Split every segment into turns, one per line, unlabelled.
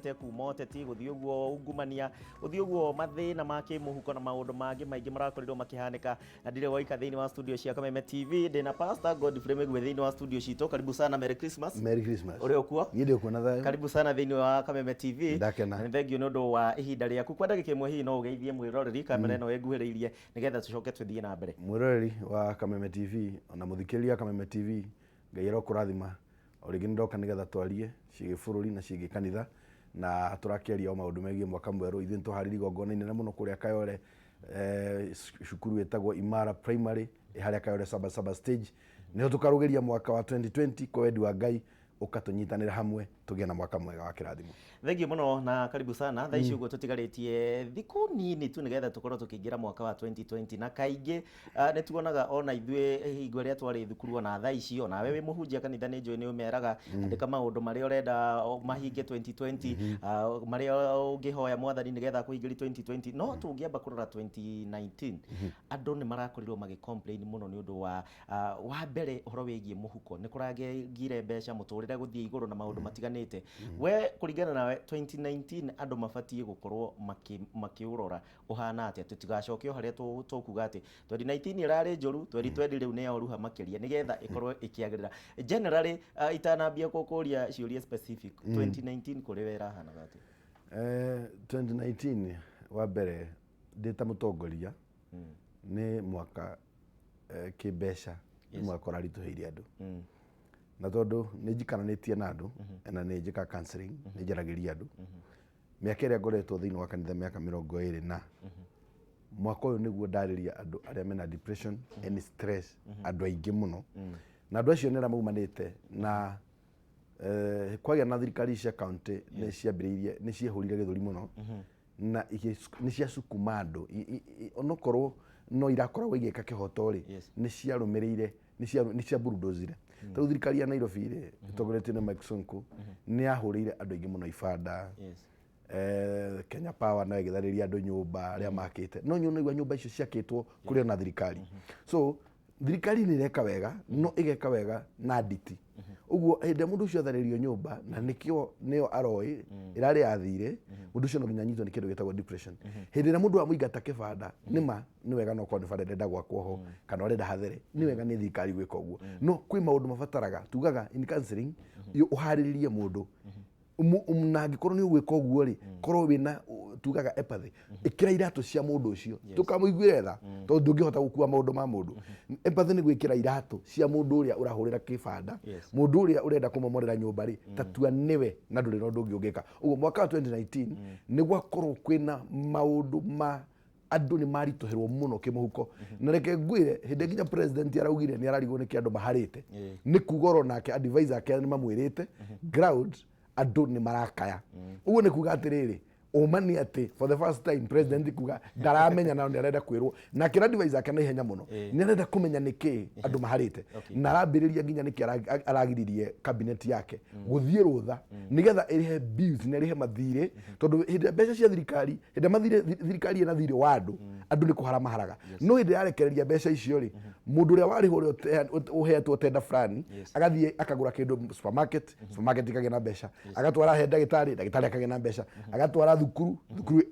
tiganite kuma uteti guthii uguo ungumania guthii uguo mathina ma kimuhuko na maundu mangi maingi marakorirwo makihanika na ndire waika thiini wa studio cia Kameme TV ndina Pastor Godfrey Megwe thiini wa studio cito. Karibu sana, Merry Christmas.
Merry Christmas.
Uri okuo?
Yende kuona thayo.
Karibu sana thiini wa Kameme TV.
Ndakena.
Thank you nondu wa ihinda riaku. Kwa ndagika imwe hihi no ugeithie mwiroreri kamera ino yenguhiriirie nigetha tucoke tuthie na mbere.
Mwiroreri wa Kameme TV ona muthikiria Kameme TV Ngai arokurathima origi ndoka nigetha twarie ciige bururi na ciige kanitha na turakiaria o maundu megie mwaka mweru ithu ntuhariri gongona inene muno kuria Kayole shukuru etagwo Imara Primary haria Kayole saba stage niho tukarugeria mwaka wa 2020 kwa wendi wa Ngai ukatunyitanira hamwe tugie na mwaka mwega wa kirathimo.
Thank you muno na karibu sana. Thaici uguo tutigaritie thiku nini tu nigetha tukorwo tukiingira mwaka wa 2020 na kaingi ni tuonaga ona ithue hingo ria twari thukuru na thaici ona wewe muhunjia kanitha ni njoi ni umeraga andika maundu maria urenda mahinge 2020 maria ungihoya mwathani nigetha kuhingiri 2020 no tungiamba kurora 2019 andu ni marakorirwo magi complain muno ni undu wa mbere horo wigie muhuko ni kuragire mbeca muturire guthie iguru na maundu matiganite. We kuringana na 2019 andu mabatie gukorwo makiurora uhana atia tutigacokio haria tukuga ati 2019 irari njuru 2020 riu ne oruha makiria nigetha ikorwo ikiagirira generally itanambia kukuria ciuria specific 2019 kuri wera hana gati
2019 wa mbere ndita mutongoria ni mwaka kibesha ni mwaka rarituhiria andu na tondu ni njikaranitie na andu na ni njika counseling ni njaragiria andu miaka iria ngoretwo thiini wa kanitha miaka 20 na mwaka uyu niguo ndariria andu aria mena depression and stress andu aingi muno na andu acio nira maumanite na kwagia na thirikari cia county ni ciambiriirie ni ciehurire githuri muno na ni cia sukuma andu onokorwo no irakorwo igika kihoto ri ni ciarumirire ni cia burudozire tu thirikari ya Nairobi ri itongoretio ni Mike Sonko ni ahurire andu aingi muno ibanda Kenya Power na igithariria andu nyumba aria makite no igwa nyumba icio ciakitwo kuri na thirikari so thirikari ni reka wega no igeka wega na nditi uguo hinde mundu ucio atharirio nyumba na nikio neo aroi irari athire mundu ucio no ginyanyitwo ni kindu gitagwo depression hinde na mundu amuigata kibanda nima ni wega no kwa ni banda ndenda gwakwo ho kana urenda hathere ni wega ni thirikari gwika uguo no kwi maundu mabataraga tugaga in counseling uhariririe mundu nangĩkorwo nĩ ũgwĩka ũguo rĩ korwo wĩna tugaga empathy ĩkĩra iratũ cia mũndũ ũcio tũkamũiguĩre tha tondũ ndũngĩhota gũkua maũndũ ma mũndũ. Empathy nĩ gwĩkĩra iratũ cia mũndũ ũrĩa ũrahũrĩra kĩbanda mũndũ ũrĩa ũrenda kũmomorera nyũmba rĩ tatua nĩwe na ndũrĩ na ũndũ ũngĩ ũngĩka. Ũguo mwaka wa 2019 nĩ gwakorwo kwĩna maũndũ ma andu ni marituhirwo muno kimuhuko na reke ngwire hinde nginya president araugire ni ararigwo ni kiandu maharite ni kugoro nake advisor ake ni mamwirite ground andu ni marakaya uguo ni kuga atiriri umani ati for the first time president kuga ndaramenya na ni arenda kwirwo na kira advisor ake na ihenya muno ni arenda kumenya niki andu maharite na arambiriria nginya niki aragiririe cabinet yake guthie rutha nigetha irihe bills na irihe mathire tondu hinde mbeca cia thirikari hinde mathire thirikari ina thire wa andu ni kuhara maharaga no hinde yarekereria mbeca icio ri mundu uria wariho ri uhetwo tenda fulani agathie akagura kindu supermarket ikagĩa na mbeca agatwara he ndagitari akagĩa na mbeca agatwara thukuru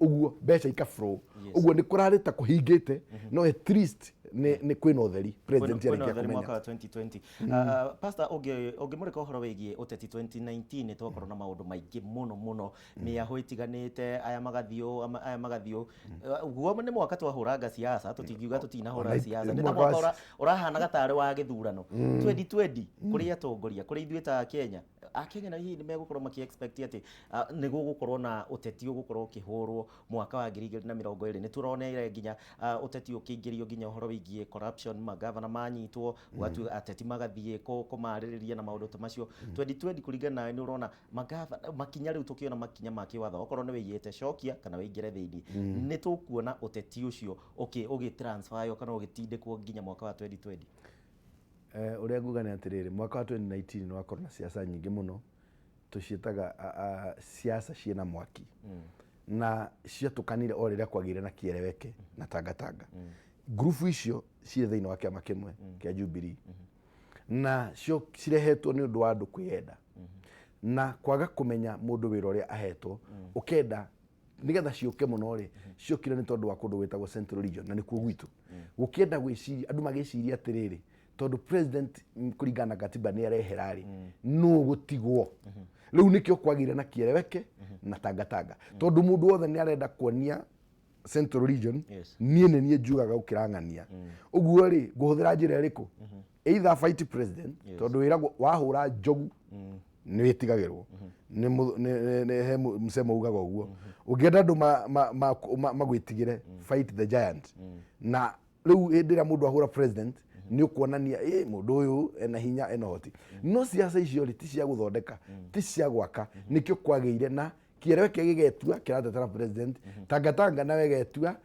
uguo mbeca ikaflow uguo ni kurarita kuhingite no at least ni kwina utheri president
ya kumenya mwaka wa 2020 pastor ungimurika uhoro wigie uteti 2019 twakorwo na maundu maingi muno ni aho itiganite aya magathio uguo ni mwaka twahuranga siasa tutingiuga tutinahura siasa ni mwaka urahana gatari wa githurano 2020 kuri atongoria kuri ithuĩ ta Kenya Akenya na hihi ni megukorwo maki expect ati ni gugukorwo na uteti ugukorwo kihurwo mwaka wa 2020 ni turonere nginya uteti ukiingirio nginya uhoro wigie corruption magavana manyitwo watu ateti magathie kumaririria na maundu macio 2020 kuringana nawe ni urona magavana makinya riu tukiona makinya makiwatho okorwo ni wiyete cokia kana wingire thiini ni tukuona uteti ucio ugi transfer kana ugitindikwo nginya mwaka wa 2020
uria nguga ni atiriri mwaka wa 2019 ni wakorwo na siasa nyingi muno tucietaga siasa ciena mwaki na cia tukanire o riria kwagire na kiereweke na tanga group icio cie thiini wa kiama kimwe kia Jubilee na cio cirehetwo ni undu wa andu kwiyenda na kwaga kumenya mundu wira uria ahetwo ukenda nigetha ciuke muno ri ciukire ni tondu wa kundu gwitagwo Central Region na nikuo gwitu gukienda gwiciria andu magiciria atiriri tondu president kuringana na katiba ni areherari no gutigwo riu nikio kwagire na kiereweke na tangatanga tondu mundu wothe ni arenda kuonia Central Region nie nie njugaga ukirangania uguo ri guhuthira njira iriku either fight president tondu wiragwo wahura njogu ni witigagirwo ni he msemo ugaga uguo ugienda andu magwitigire fight the giant na riu hindira mundu ahura president ni ukuonania mundu uyu ena hinya ena hoti no siasa icio ti cia guthondeka ti cia gwaka nikio kwageire na kiereweke gigetua kiratetera president tangatanga nawe getua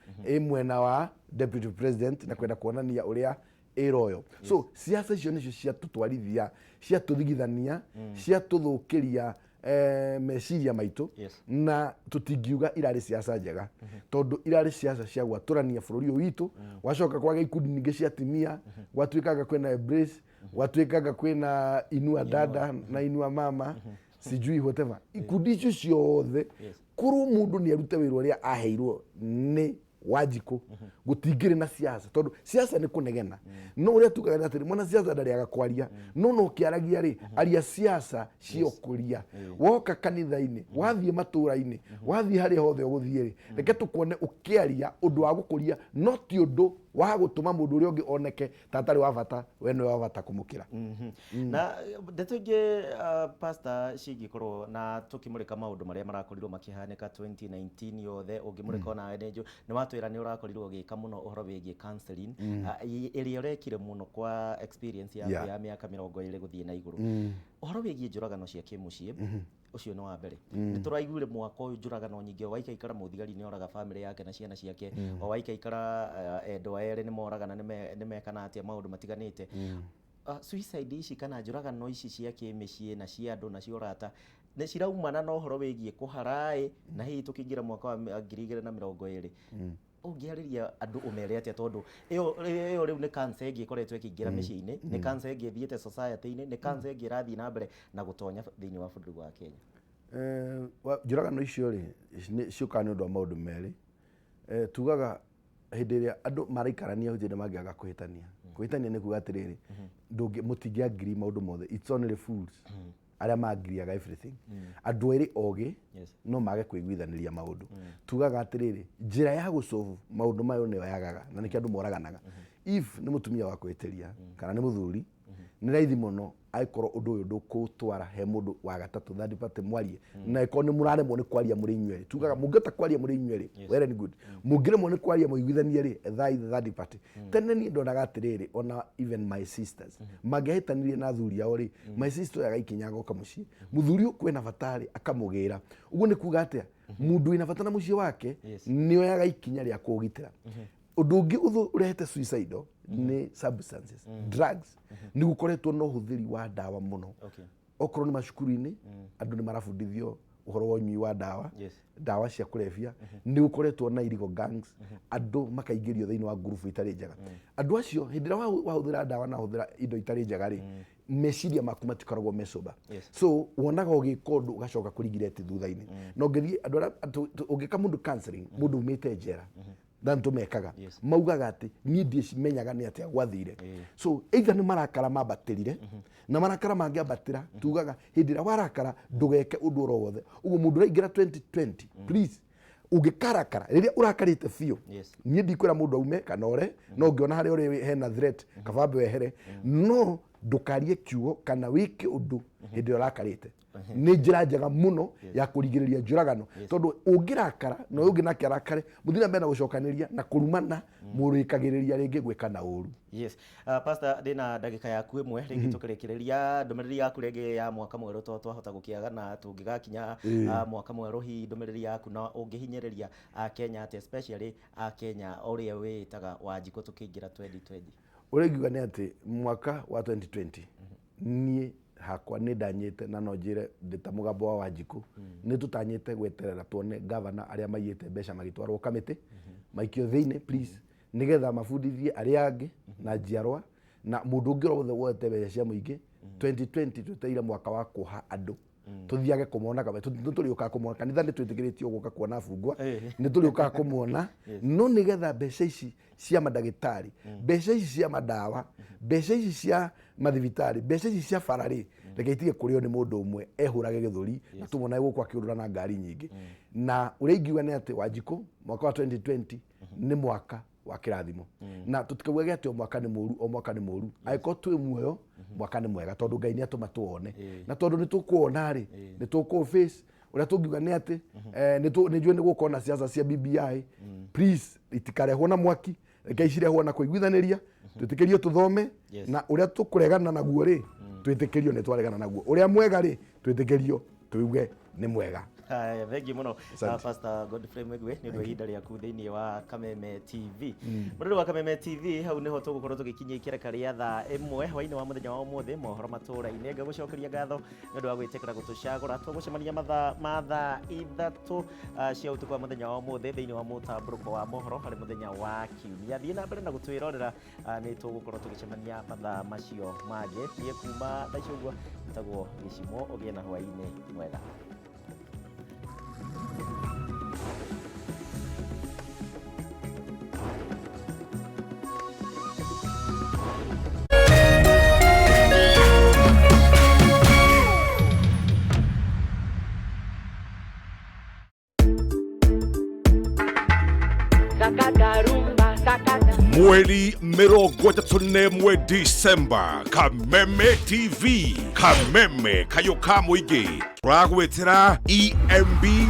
mwena wa deputy president na kwenda kuonania uria iroyo so siasa icio nicio cia tutwarithia cia tuthigithania cia tuthukiria meciria maitu na tutingiuga irari siasa njega tondu irari siasa cia gwaturania bururi witu wacoka kwage ikundi ningi cia timia gwatuikaga kwina embrace gwatuikaga kwina inua dada na inua mama sijui whatever ikundi icio ciothe kuru mundu ni arute wira uria aheirwo ni Wanjiku gutingire na siasa tondu siasa ni kunegena no uria tugaga atiri mwana siasa ndariaga kwaria no kiaragia ri aria siasa ciokuria woka kanitha-ini wathie matura-ini wathie hari hothe uguthie ri reke tukuone ukiaria undu wa gukuria no ti undu wa gutuma mundu uria ungi oneke tatari wa bata we no wa bata kumukira
na ndetuingi pastor cingikorwo na tukimurika maundu maria marakorirwo makihanika 2019 yothe ungimurika ona enjo ni watwira ni urakorirwo gika muno uhoro wigie counseling iria urekire muno kwa experience ya miaka 20 guthie na iguru uhoro wigie njuragano cia kimucie ucio no wa mbere nituraiguire mwaka uyu njuragano nyingi waika ikara muthigari ni oraga family yake na ciana ciake o waika ikara endo ere ni moragana ni mekana atia maundu matiganite suicide ici kana njuragano ici cia kimicii na cia andu na ciorata ni ciraumana na uhoro wigie kuharai na hihi tukingira mwaka wa 2020 ungiariria andu umere atia tondu iyo riu ni cancer ingikoretwo ikiingira micii-ini ni cancer ingithiete society-ini ni cancer ingirathii na mbere na gutonya thiini wa bururi wa Kenya
njuragano icio ri ciuka ni undu wa maundu meri tugaga hindi iria andu maraikarania hujende mangiaga kuhitania ni kuga atiriri ndungi mutingiagiri maundu mothe it's only fools aria magiriaga everything andu eri ogi no mage kuiguithaniria maundu tugaga atiriri njira ya gusolve maundu mayo ni yagaga na niki andu moraganaga if ni mutumia wa kwiteria kana ni muthuri ni raithi muno aikorwo undu uyu ndukutwara he mundu wa gatatu third party mwarie na iko ni muraremwo ni kwaria muri inyueri tugaga mungeta kwaria muri inyueri well and good mungiremwo ni kwaria muiguithanie ri third party tene ni ndonaga atiriri ona even my sisters magehitanirie na thuri yao ri my sister yagaikinyaga ukamucie muthuri ukwena batari akamugira uguo ni kuga atia mundu ina batana mucie wake ni oyaga ikinya ria kugitira undu ungi urehete suicide ni substances drugs ni gukoretwo no huthiri wa dawa muno okorwo ni macukuru-ini andu ni marabundithio uhoro wa unyui wa dawa dawa cia kulevya ni gukoretwo na illegal gangs andu makaigirio thiini wa group itari njega andu acio hindira wahuthira dawa na huthira indo itari njega ri meciria maku matikoragwo mesoba so wonaga ugikondu ugacoka kurigireti thutha-ini no ngithie andu ungika mundu counseling mundu umite njera danto mekaga maugaga ati ni ndicimenyaga ni atia gwathire so either ni marakara mabatirire na marakara mangiabatira tugaga hindira warakara ndugeke undu oro wothe uguo mundu raingira 2020 please ugikarakara riria urakarite fio ni ndikwira mundu aume kana ore no ngiona hari uri hena threat kabambe wehere no ndukarie kiugo kana wike undu hindi urakarite ni njira njega muno ya kurigiriria njuragano tondu ungirakara no ungi nake arakare muthina mbena gucokaniria na kurumana murikagiriria ringi gwikana uru
pastor dina ndagika yaku imwe ringi tukirikiria ndumiriri yaku ringi ya mwaka mweru twahota gukiaga na tungigakinya mwaka mweru hi ndumiriri yaku na ungihinyiriria Kenya ati especially Kenya uria witaga Wanjiku tukiingira 2020
uregiuga ni ati mwaka wa 2020 nie hakwa ni ndanyite na no njire ndita mugambo wa Wanjiku ni tutanyite gweterera tuone governor aria maiyite mbeca magitwarwo kamiti maikio thiini please nigetha mabundithie aria angi na njiarwa na mundu ungi wothe wote mbeca cia muingi 2020 tuteire mwaka wa kuha andu tuthiage kumona kabe tuturiuka kumona kanitha ni twitigiritio guka kuona bungwa ni turiuka kumona no nigetha mbeca ici cia madagitari mbeca ici cia madawa mbeca ici cia mathibitari mbeca ici cia farari reke itige kurio ni mundu umwe ehurage githuri na tumona guku akiurura na ngari nyingi na uria ingiuga ni ati Wanjiku mwaka wa 2020 ni mwaka wa kirathimo na tutikauge ati o mwaka ni muru aiko twi muoyo mwaka ni mwega tondu Ngai ni atuma tuone na tondu ni tukuona ri ni tuku face uria tungiuga ni ati ni njue ni gukona siasa cia BBI please itikarehwo na mwaki reke icirehwo na kuiguithaniria twitikirio tuthome na uria tukuregana naguo ri twitikirio ni twaregana naguo uria mwega ri twitikirio tuuge ni mwega.
Thank you muno Pastor Godfrey Mwigwe ni ihinda rĩaku thĩinĩ wa Kameme TV. Mũndũ wa Kameme TV hau niho tũgũkorwo tũgĩkinyia ikĩreka rĩa thaa 1 hwainĩ wa mũthenya wa ũmũthĩ mohoro matũra-inĩ. Ngagũcokeria ngatho nĩ ũndũ wa gwĩtĩkĩra gũtũcagũra tũgũcemania ma thaa 3 cia ũtukũ wa mũthenya wa ũmũthĩ thĩinĩ wa mũtambũrũko wa mohoro harĩ mũthenya wa Kiumia. Thiĩ na mbere na gũtwĩrorera nĩ tũgũkorwo tũgĩcemania mathaa macio mangĩ. Thiĩ kuma thaa icio ũguo njĩtagwo Gĩcimo ũgĩe na hwainĩ mwega.
Mweri 31 Disemba, Kameme TV, Kameme kayo ka muingi turagwetera EMB